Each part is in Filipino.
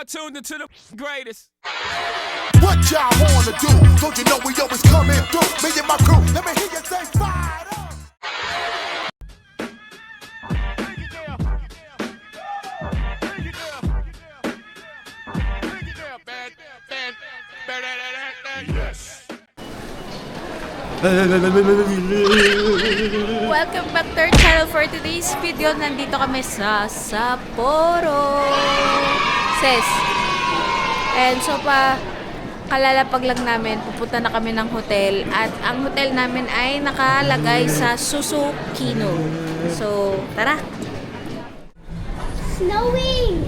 now tuned into the greatest. What y'all wanna do? Don't you know we always coming through? Me and my crew, let me hear you say fire up. Welcome back to our channel. For today's video, nandito kami sa Sapporo. Sis. And so kalalapag lang namin, pupunta na kami ng hotel. At ang hotel namin ay nakalagay sa Susukino. So, tara! Snowing!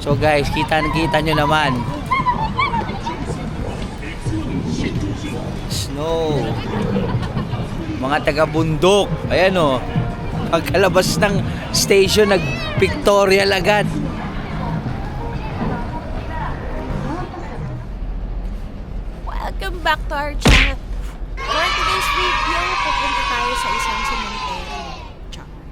So guys, kita nyo naman. Snow. Mga taga-bundok. Ayan o. Pagkalabas ng station, nag-pictorial agad. Welcome back to our channel. For today's video, pupunta tayo sa isang cemetery.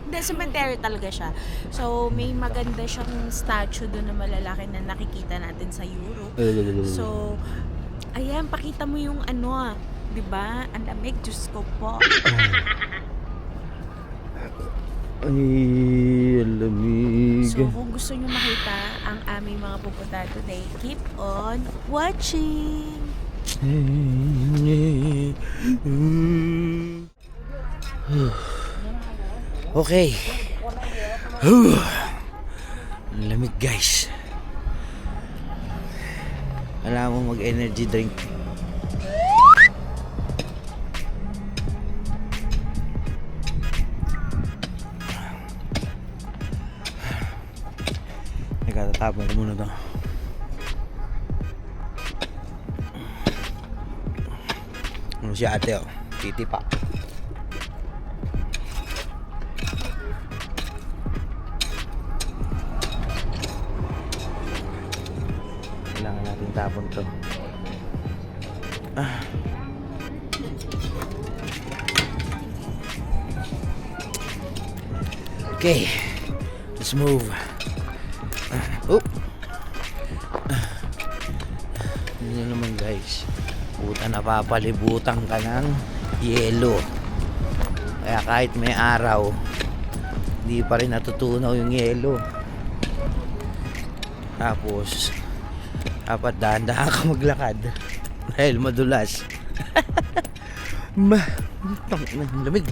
Hindi, cemetery talaga siya. So, may maganda siyang statue doon na malalaki na nakikita natin sa Europe. So, ayan, pakita mo yung ano, di ba? Ang lamig, Diyos ko po. Ay, ang lamig. So, kung gusto nyo makita ang aming mga pupunta today, keep on watching! Okay. Ang lamig guys. Alam mo mag-energy drink. Nagkatatapon ko muna to. Ano si ate oh, titipa. Kailangan natin tapon to. Okay, let's move. Ano naman guys, puta, napapalibutan ka ng yelo. Kaya kahit may araw, hindi pa rin natutunaw yung yelo. Tapos dapat dahan-dahan ka maglakad dahil madulas. Lamig.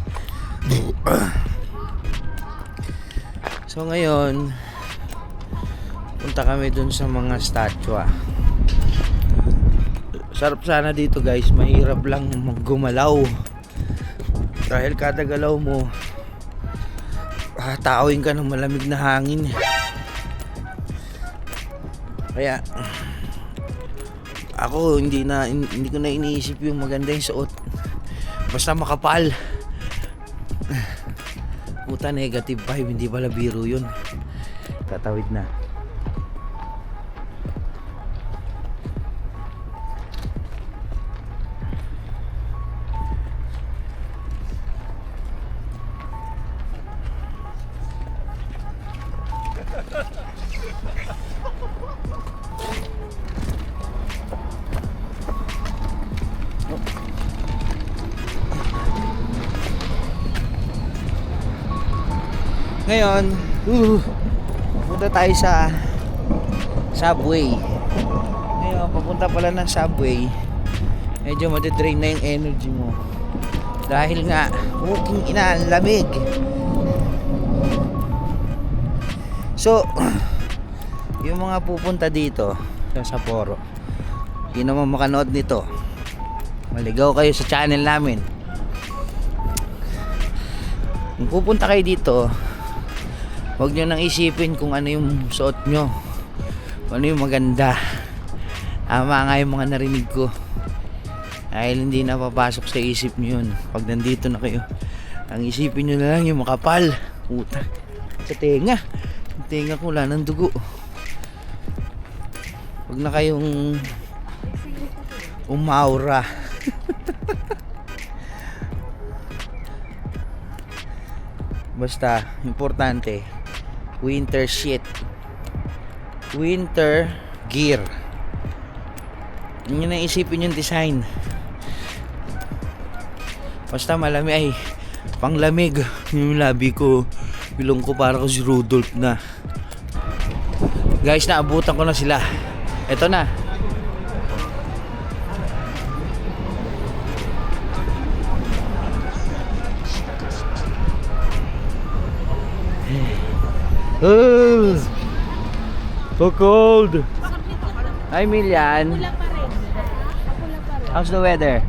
So ngayon, punta kami dun sa mga statwa. Sarap sana dito guys, mahirap lang gumalaw. Dahil kada galaw mo, tawin ka ng malamig na hangin. Kaya ako hindi ko na iniisip yung maganda yung suot. Basta makapal. Puta, negative vibe, hindi pala biro yun. Tatawid na. Ngayon, punta tayo sa subway. Ngayon, papunta pala ng subway, medyo matidrain na yung energy mo. Dahil nga, puking ina, ang lamig. So, yung mga pupunta dito sa Sapporo, hindi naman makanood nito, maligaw kayo sa channel namin. Kung pupunta kayo dito, huwag nyo nang isipin kung ano yung suot nyo, kung ano yung maganda. Tama nga yung mga narinig ko, dahil hindi na papasok sa isip nyo yun. Pag nandito na kayo, ang isipin nyo na lang yung makapal. Puta, sa tenga, yung tenga ko wala ng dugo. Huwag na kayong umaura. Basta, importante, winter shit. Winter gear. Yun yung naisipin yung design. Basta malamig ay panglamig. Yung labi ko, ilong ko para ko si Rudolph na. Guys, naabutan ko na sila. Eto na. Oh, so cold. Hi, Milian. Pula pa rin. Pula pa rin. How's the weather?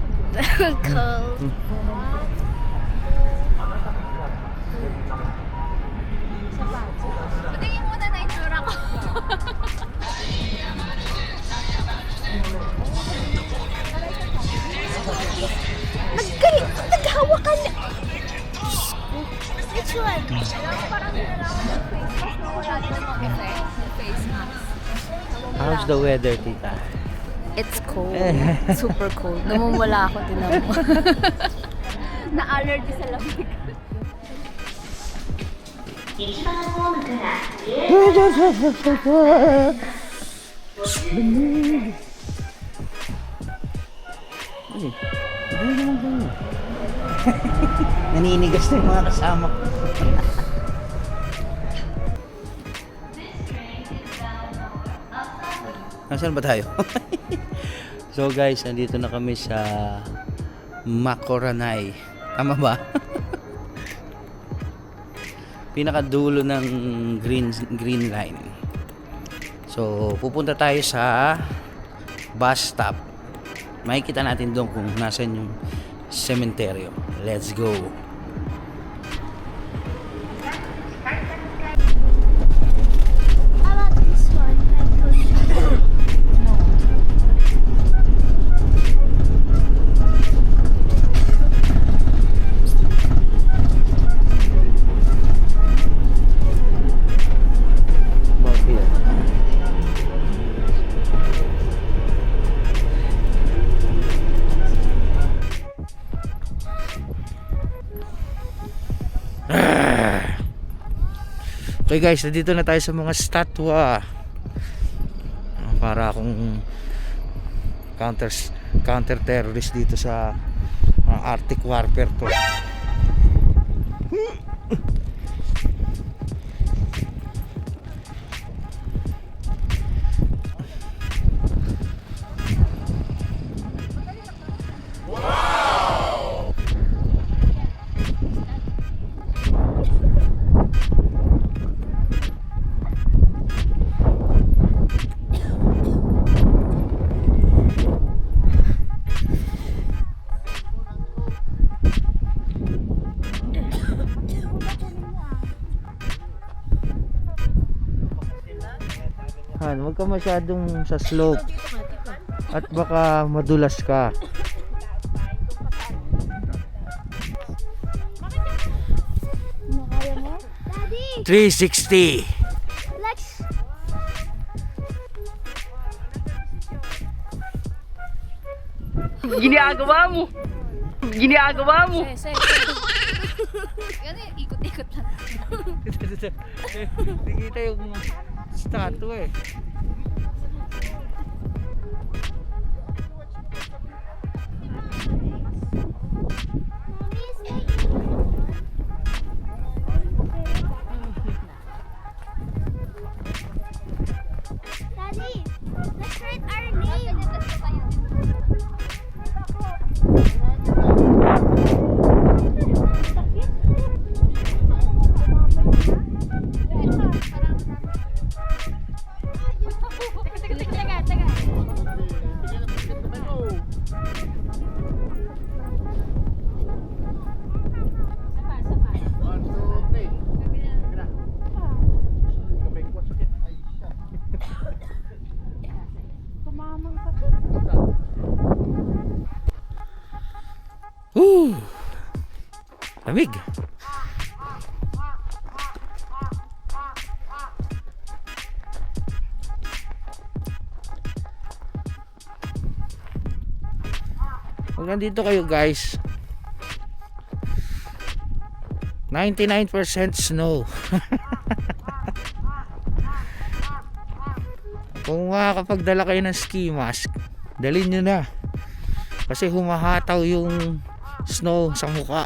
Cold. Patingin muna na itsura ko. Naghawa ka na. Which one? Parang kailangan ng face mask na wala din namang effect. Face mask. How's the weather, tita? It's cold. Super cold. Namumula ako, tinan mo. Na-allergy sa lamig. Naninigas na yung mga kasama ko. Nasaan ba tayo? So guys, nandito na kami sa Macoranay. Tama ba? Pinakadulo ng green line. So pupunta tayo sa bus stop. Makikita natin doon kung nasan yung sementeryo. Let's go. How about this one? About here. Okay guys, nandito na tayo sa mga statwa. Para akong counter terrorist dito sa Arctic warfare to. Han, huwag ka masyadong sa slope. At baka madulas ka. Nakaya mo? Daddy! 360. Lex! Ginagawa mo. Ginagawa mo. Yan eh, ikot-ikot lang. Hindi kita yung statue eh. Daddy, let's write our name. Lamig. Pag nandito kayo guys, 99% snow. Kung makakapagdala kayo ng ski mask, dalhin nyo na. Kasi humahataw yung snow sa mukha.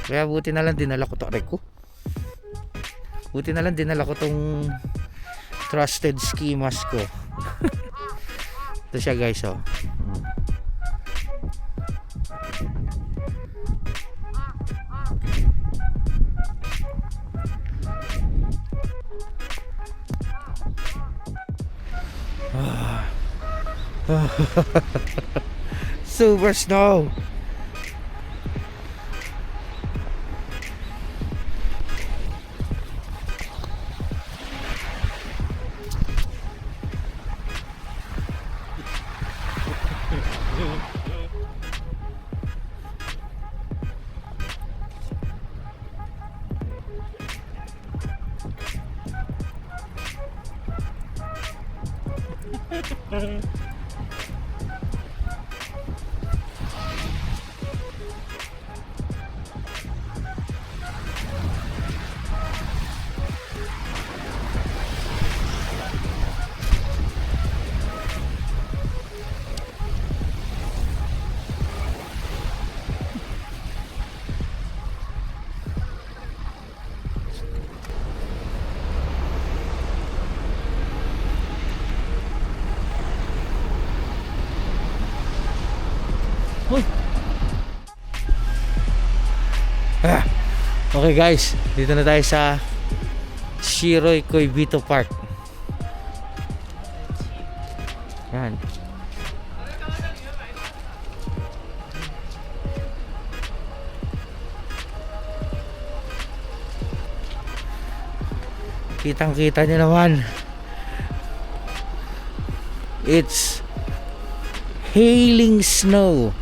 Kaya buti na lang dinala ko to. Aray ko. Buti na lang dinala ko tong trusted ski mask ko. Ito siya guys, oh. Super snow. Okay guys, dito na tayo sa Shiroy Koibito Park. Yan. Kitang-kita nyo naman. It's hailing snow.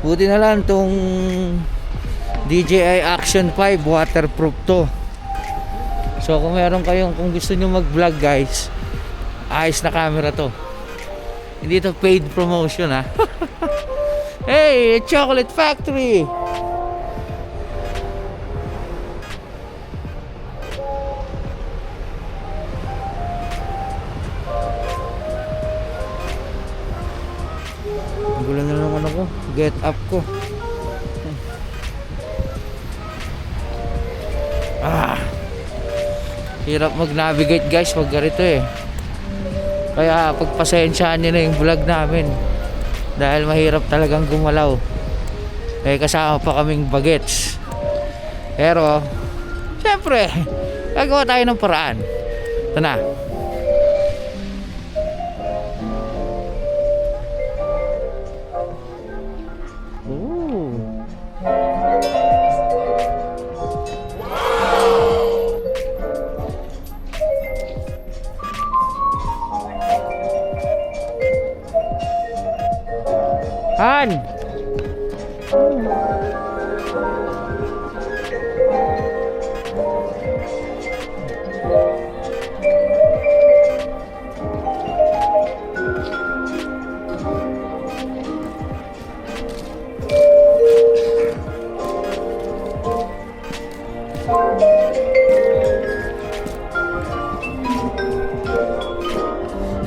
Buti na lang tong DJI Action 5 waterproof to. So kung gusto nyo mag vlog guys, ayos na camera to. Hindi to paid promotion ha. Hey, Chocolate Factory. Gulo na naman ako, get up ko. Hirap mag-navigate guys pag ganito eh. Kaya pagpasensyaan nyo na yung vlog namin. Dahil mahirap talagang gumalaw. Eh kasama pa kaming bagets. Pero syempre, gagawa tayo ng paraan. Ito na. Han!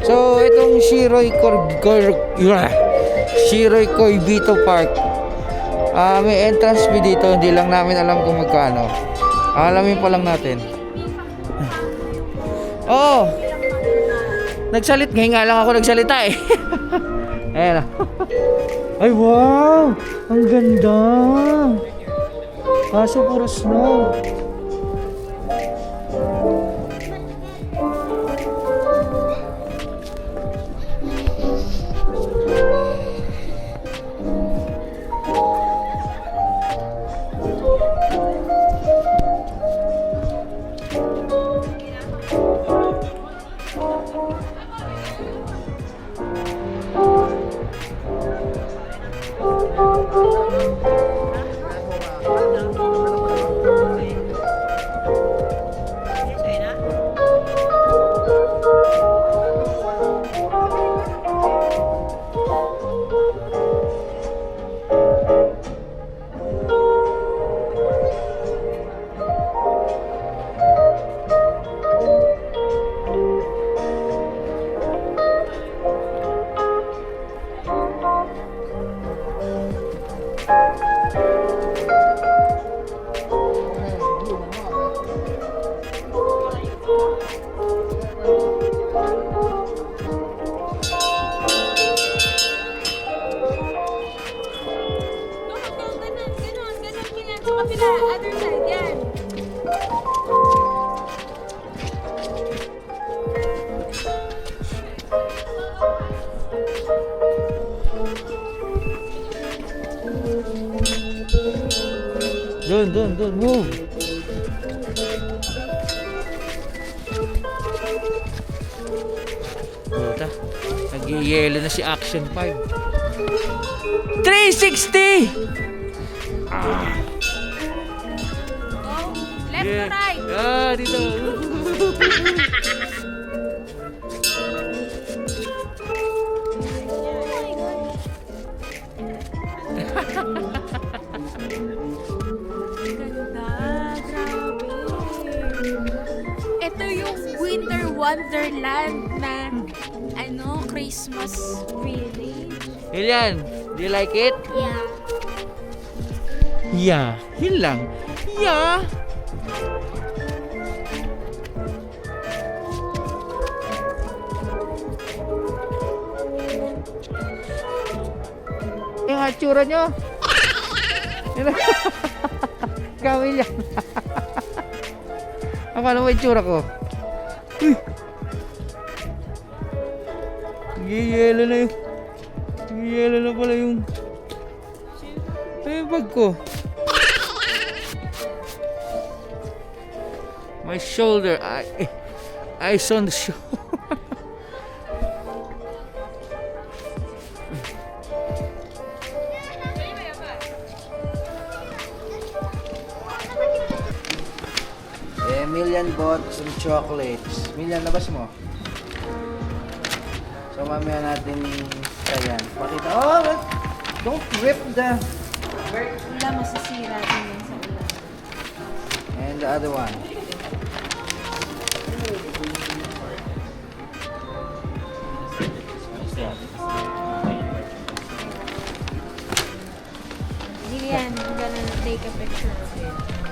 So, itong Shiroy Koibito Park, may entrance fee dito. Hindi lang namin alam kung magkano. Alamin pa lang natin. Oh, ngayon nga lang ako nagsalita eh. Ayan. Ay wow, ang ganda. Kaso puro snow. Doon. Move. Puta. Nag-yelo na si Action 5. 360! Go. Left to right. Dito. Ganda. Grabe. Ito yung Winter Wonderland na Christmas village. Ilian, do you like it? Yeah. Yeah. Yun lang. Yeah. Yung atsura nyo. Kami yan. Akala mo yung tsura ko. Uy. Yelo na yung. Yelo na pala yung. Ay, yung bag ko. My shoulder. Eyes on the shoulder. Million bought some chocolates. Million, labas mo. So, mamaya natin ayan. Pakita. Oh, don't rip the... Wala, masisira din yan sa ulan. And the other one. Lilian, I'm gonna take a picture of it.